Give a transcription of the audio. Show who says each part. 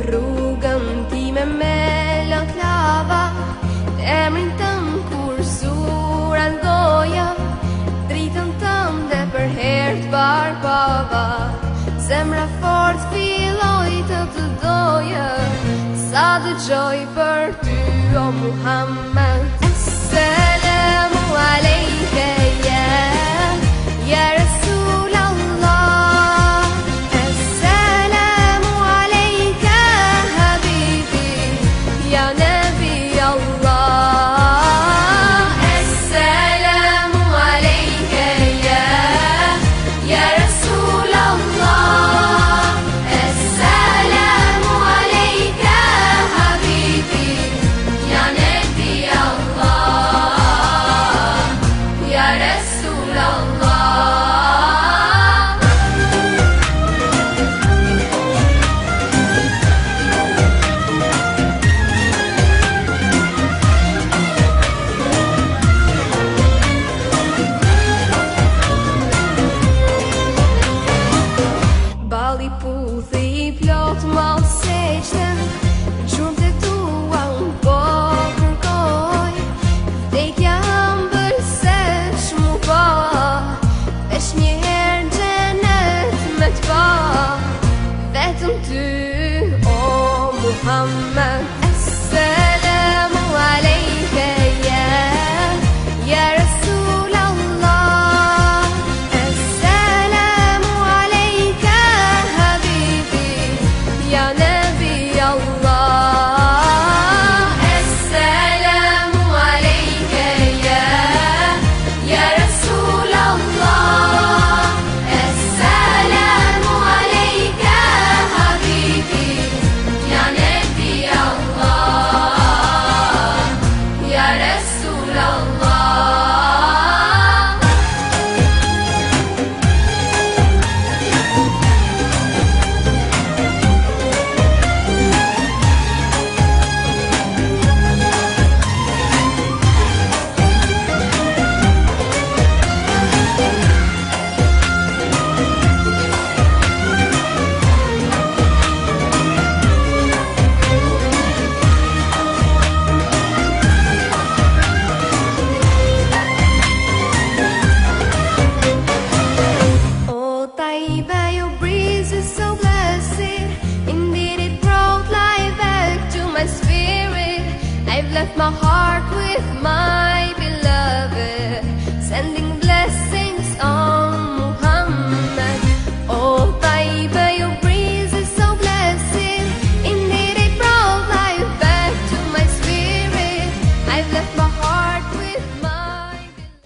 Speaker 1: Rrugën time me lot lava, emrin tëm kur sura n'goja, dritën tëm dhe për herë t'barbava. Zemra fort filloj të doja, sa dëgjoj për ty o Muhammed. Assalamu alejke ya Rasul Allah, Assalamu alejke habibi ya Nabi Allah. Assalamu alejke ya Rasul Allah, Assalamu alejke habibi ya Nabi Allah, ya Rasul Allah. Bali puthi I plot mal seqten, gjurmë të tua unë po kërkoj, vdekja ëmbël se shmu pa, veç një herë në xhenet me t'pa, vetëm ty o Muhammed. Assalamu alejke ya Rasul Allah, Assalamu alejke habibi ya Nabi Allah. Assalamu alejke ya Rasul Allah, Assalamu alejke habibi ya Nabi Allah, ya Rasul Allah. Oh Taiba, your breeze is so blessed. Indeed it brought life back to my spirit. I've left my heart with mine.